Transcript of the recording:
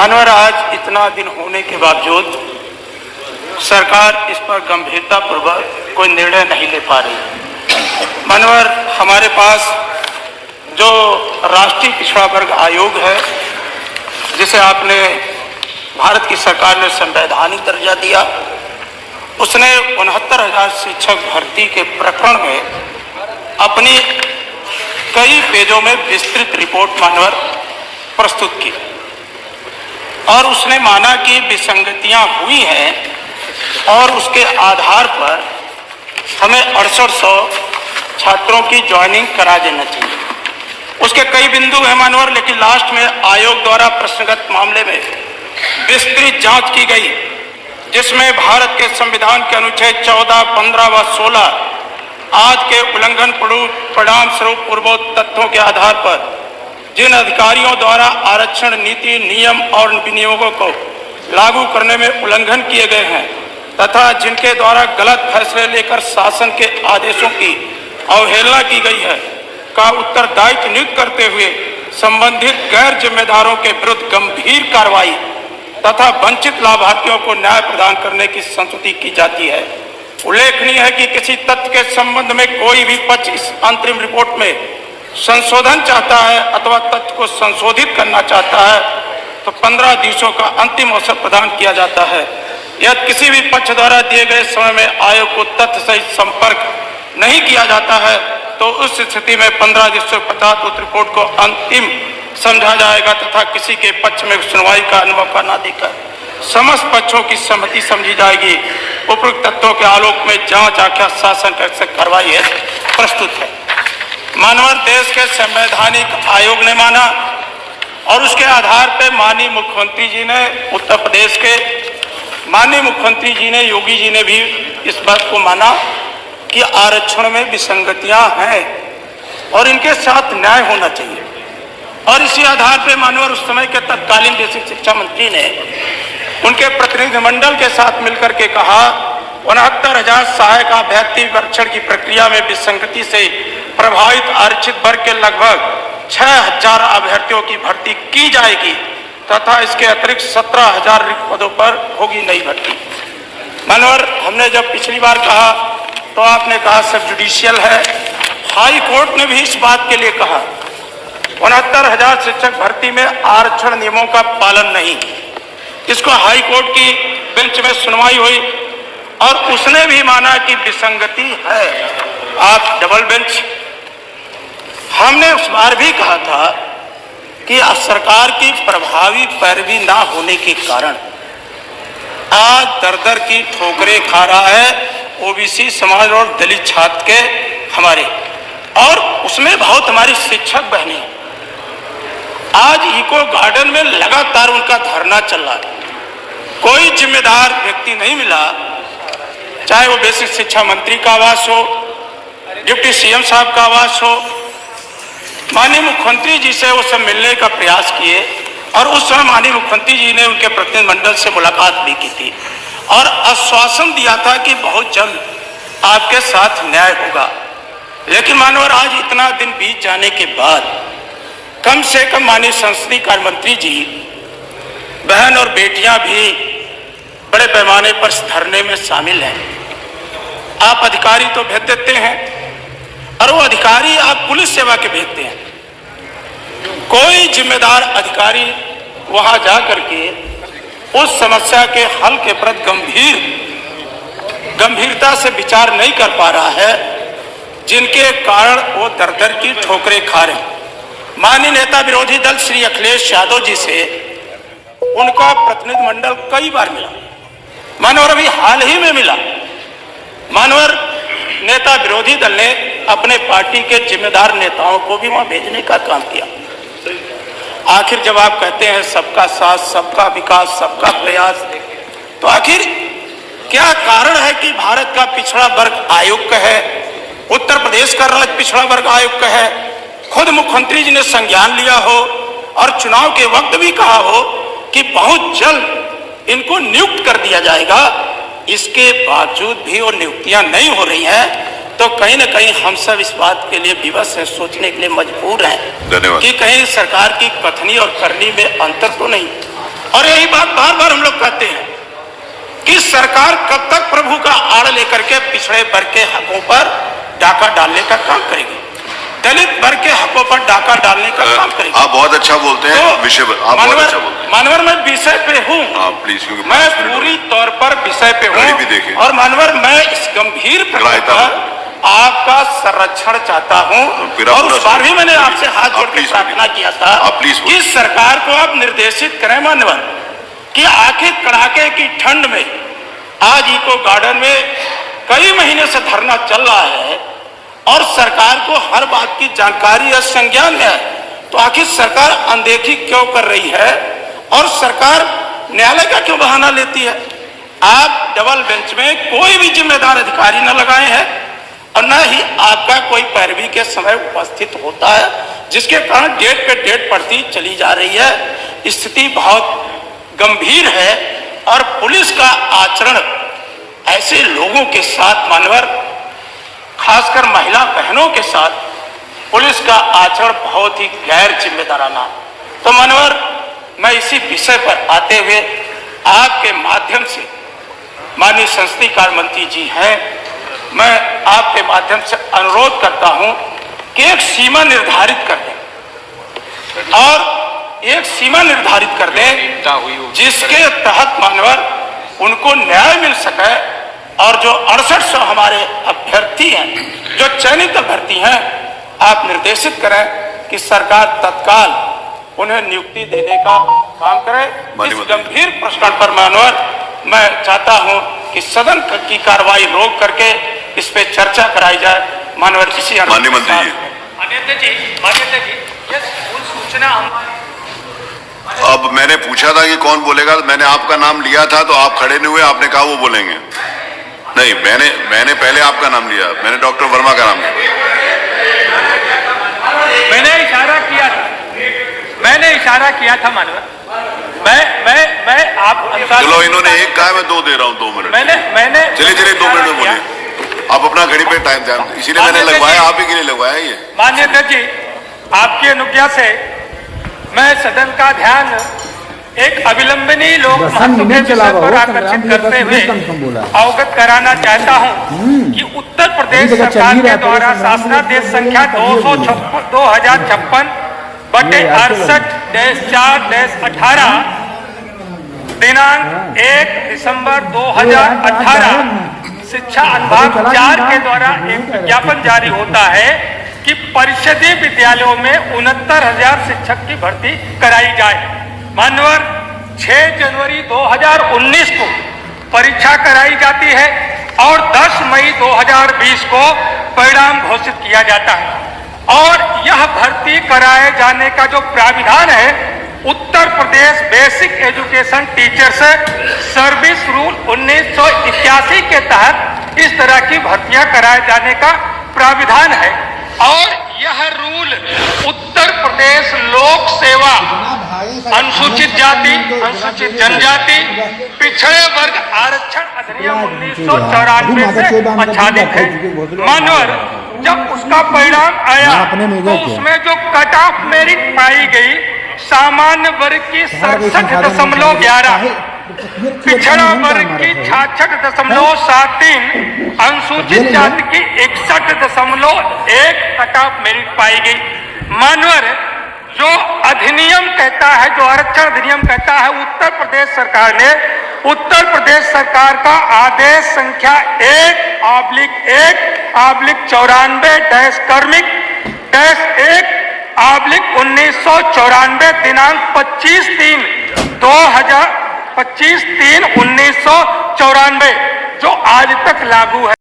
मानवर आज इतना दिन होने के बावजूद सरकार इस पर गंभीरतापूर्वक कोई निर्णय नहीं ले पा रही। मानवर हमारे पास जो राष्ट्रीय पिछड़ा वर्ग आयोग है, जिसे आपने भारत की सरकार ने संवैधानिक दर्जा दिया, उसने 69,000 शिक्षक भर्ती के प्रकरण में अपनी कई पेजों में विस्तृत रिपोर्ट मानवर प्रस्तुत की और उसने माना कि विसंगतियां हुई हैं और उसके आधार पर हमें 6800 छात्रों की ज्वाइनिंग करा देना चाहिए। उसके कई बिंदु हैं मानवर, लेकिन लास्ट में आयोग द्वारा प्रश्नगत मामले में विस्तृत जांच की गई, जिसमें भारत के संविधान के अनुच्छेद 14, 15 व 16 आदि के उल्लंघन परिणाम स्वरूप पूर्वोक्त तथ्यों के आधार पर जिन अधिकारियों द्वारा आरक्षण नीति, नियम और विनियोगों को लागू करने में उल्लंघन किए गए हैं तथा जिनके द्वारा गलत फैसले लेकर शासन के आदेशों की अवहेलना की गई है का उत्तरदायित्व नियुक्त करते हुए संबंधित गैर जिम्मेदारों के विरुद्ध गंभीर कार्रवाई तथा वंचित लाभार्थियों को न्याय प्रदान करने की संस्तुति की जाती है। उल्लेखनीय है कि किसी तथ्य के संबंध में कोई भी पक्ष इस अंतरिम रिपोर्ट में संशोधन चाहता है अथवा तथ्य को संशोधित करना चाहता है तो 15 दिवसों का अंतिम अवसर प्रदान किया जाता है। यदि किसी भी पक्ष द्वारा दिए गए समय में आयोग को तथ्य सहित संपर्क नहीं किया जाता है तो उस स्थिति में 15 दिवसों पश्चात उस रिपोर्ट को अंतिम समझा जाएगा तथा किसी के पक्ष में सुनवाई का अनुभव न देकर समस्त पक्षों की सहमति समझी जाएगी। उपरोक्त तथ्यों के आलोक में जांच आख्या शासन का कार्रवाई है प्रस्तुत है। मानवर देश के संवैधानिक आयोग ने माना और उसके आधार पर माननीय मुख्यमंत्री जी ने, उत्तर प्रदेश के माननीय मुख्यमंत्री जी ने, योगी जी ने भी इस बात को माना कि आरक्षण में विसंगतियां हैं और इनके साथ न्याय होना चाहिए। और इसी आधार पर मानवर उस समय के तत्कालीन बेसिक शिक्षा मंत्री ने उनके प्रतिनिधिमंडल के साथ मिलकर के कहा 69,000 सहायक अभ्यर्थी परीक्षण की प्रक्रिया में विसंगति से प्रभावित आरक्षित वर्ग के लगभग 6,000 अभ्यर्थियों की भर्ती की जाएगी तथा इसके अतिरिक्त 17,000 रिक्त पदों पर होगी नई भर्ती। मानवर हमने जब पिछली बार कहा तो आपने कहा सब जुडिशियल है। हाई कोर्ट ने भी इस बात के लिए कहा 69,000 शिक्षक भर्ती में आरक्षण नियमों का पालन नहीं। इसको हाई कोर्ट की बेंच में सुनवाई हुई और उसने भी माना कि विसंगति है। आप डबल बेंच, हमने उस बार भी कहा था कि सरकार की प्रभावी पैरवी ना होने के कारण आज दर दर की ठोकरें खा रहा है ओबीसी समाज और दलित छात्र के हमारे, और उसमें बहुत हमारी शिक्षक बहनें आज इको गार्डन में लगातार उनका धरना चल रहा है। कोई जिम्मेदार व्यक्ति नहीं मिला, चाहे वो बेसिक शिक्षा मंत्री का आवास हो, डिप्टी सीएम साहब का आवास हो, माननीय मुख्यमंत्री जी से वो सब मिलने का प्रयास किए और उस समय माननीय मुख्यमंत्री जी ने उनके प्रतिनिधिमंडल से मुलाकात भी की थी और आश्वासन दिया था कि बहुत जल्द आपके साथ न्याय होगा। लेकिन मानवर आज इतना दिन बीत जाने के बाद कम से कम माननीय संसदीय कार्य मंत्री जी, बहन और बेटियां भी बड़े पैमाने पर इस धरने में शामिल हैं। आप अधिकारी तो भेज देते हैं और वो अधिकारी आप पुलिस सेवा के भेजते हैं। कोई जिम्मेदार अधिकारी वहां जा करके उस समस्या के हल के प्रति गंभीरता से विचार नहीं कर पा रहा है, जिनके कारण वो दर दर की ठोकरें खा रहे हैं। माननीय नेता विरोधी दल श्री अखिलेश यादव जी से उनका प्रतिनिधिमंडल कई बार मिला, मानवर अभी हाल ही में मिला। मानवर नेता विरोधी दल ने अपने पार्टी के जिम्मेदार नेताओं को भी वहां भेजने का काम किया। आखिर जब आप कहते हैं सबका साथ, सबका विकास, सबका प्रयास, तो आखिर क्या कारण है कि भारत का पिछड़ा वर्ग आयोग का है, उत्तर प्रदेश का राज्य पिछड़ा वर्ग आयोग का है, खुद मुख्यमंत्री जी ने संज्ञान लिया हो और चुनाव के वक्त भी कहा हो कि बहुत जल्द इनको नियुक्त कर दिया जाएगा, इसके बावजूद भी वो नियुक्तियां नहीं हो रही हैं, तो कहीं ना कहीं हम सब इस बात के लिए विवश हैं, सोचने के लिए मजबूर हैं कि कहीं सरकार की कथनी और करनी में अंतर तो नहीं। और यही बात बार बार हम लोग कहते हैं कि सरकार कब तक प्रभु का आड़ लेकर के पिछड़े वर्ग के हकों पर डाका डालने का काम करेगी, दलित वर्ग के हकों पर डाका डालने का काम करेगी। आप बहुत अच्छा बोलते हैं, तो विषय आप बहुत अच्छा बोलते हैं। मानवर मैं विषय पे हूँ, प्लीज, क्योंकि मैं पूरी तौर पर विषय पे हूँ। और मानवर मैं इस गंभीर पर आपका संरक्षण चाहता हूँ, और उस बार भी मैंने आपसे हाथ जोड़ के प्रार्थना किया था कि सरकार को आप निर्देशित करें मानवर कि आखिर कड़ाके की ठंड में आज इको गार्डन में कई महीने से धरना चल रहा है और सरकार को हर बात की जानकारी या संज्ञान है, तो आखिर सरकार अनदेखी क्यों कर रही है और सरकार न्यायालय का क्यों बहाना लेती है? आप डबल बेंच में कोई भी जिम्मेदार अधिकारी न लगाए हैं और न ही आपका कोई पैरवी के समय उपस्थित होता है, जिसके कारण डेट पे डेट पड़ती चली जा रही है। स्थिति बहुत गंभीर है और पुलिस का आचरण ऐसे लोगों के साथ मानवर, खासकर महिला बहनों के साथ पुलिस का आचरण बहुत ही गैर जिम्मेदाराना। तो मानवर मैं इसी विषय पर आते हुए आपके माध्यम से माननीय संसदीय कार्य मंत्री जी हैं, मैं आपके माध्यम से अनुरोध करता हूं कि एक सीमा निर्धारित कर दें और एक सीमा निर्धारित कर दें जिसके तहत मानवर उनको न्याय मिल सके और जो 6800 हमारे अभ्यर्थी हैं, जो चयनित अभ्यर्थी हैं, आप निर्देशित करें कि सरकार तत्काल उन्हें नियुक्ति देने का काम करे। इस गंभीर प्रश्न पर मानवर मैं चाहता हूं कि सदन की कार्रवाई रोक करके इस पे चर्चा कराई जाए। मानवर इसी माननीय मंत्री जी, ये सूचना अब मैंने पूछा था कि कौन बोलेगा, मैंने आपका नाम लिया था तो आप खड़े नहीं हुए, आपने कहा वो बोलेंगे। नहीं, मैंने पहले आपका नाम लिया, मैंने डॉक्टर वर्मा का नाम लिया। मैंने इशारा किया था मानवर। मैं आप चलो, इन्होंने एक कहा, मैं 2 दे रहा हूँ, 2 मिनट। मैंने चलिए 2 मिनट में बोलिए। आप अपना घड़ी पे टाइम ध्यान, इसीलिए मैंने लगवाया, आप ही के लिए लगवाया ये। माननीय अध्यक्ष जी, आपकी अनुज्ञा से मैं सदन का ध्यान एक अविलंबनीय लोक महत्व के विषय पर आकर्षित करते हुए अवगत कराना चाहता हूं कि उत्तर प्रदेश सरकार के द्वारा शासनादेश संख्या 2056/68/18 दिनांक 1 दिसंबर 2018 शिक्षा अनुभाग 4 के द्वारा एक विज्ञापन जारी होता है कि परिषदीय विद्यालयों में 69,000 शिक्षक की भर्ती कराई जाए। मानवर 6 जनवरी 2019 को परीक्षा कराई जाती है और 10 मई 2020 को परिणाम घोषित किया जाता है, और यह भर्ती कराए जाने का जो प्राविधान है Uttar Pradesh basic education teachers service rule 1981 के तहत इस तरह की भर्तियां कराए जाने का प्राविधान है। और यह रूल उत्तर प्रदेश लोक सेवा अनुसूचित जाति, अनुसूचित जनजाति, पिछड़े वर्ग आरक्षण अधिनियम 1994 से आच्छादित है। मानवर जब उसका परिणाम आया तो उसमें जो कट ऑफ मेरिट पाई गई सामान्य वर्ग की 67.11, पिछड़ा वर्ग की 66.73, अनुसूचित जाति की 61.1 कट ऑफ मेरिट पाई गई। मानवर जो अधिनियम कहता है, जो आरक्षण अधिनियम कहता है, उत्तर प्रदेश सरकार ने उत्तर प्रदेश सरकार का आदेश संख्या 1/-कार्मिक-1/1994 दिनांक 25/3/1994 जो आज तक लागू है।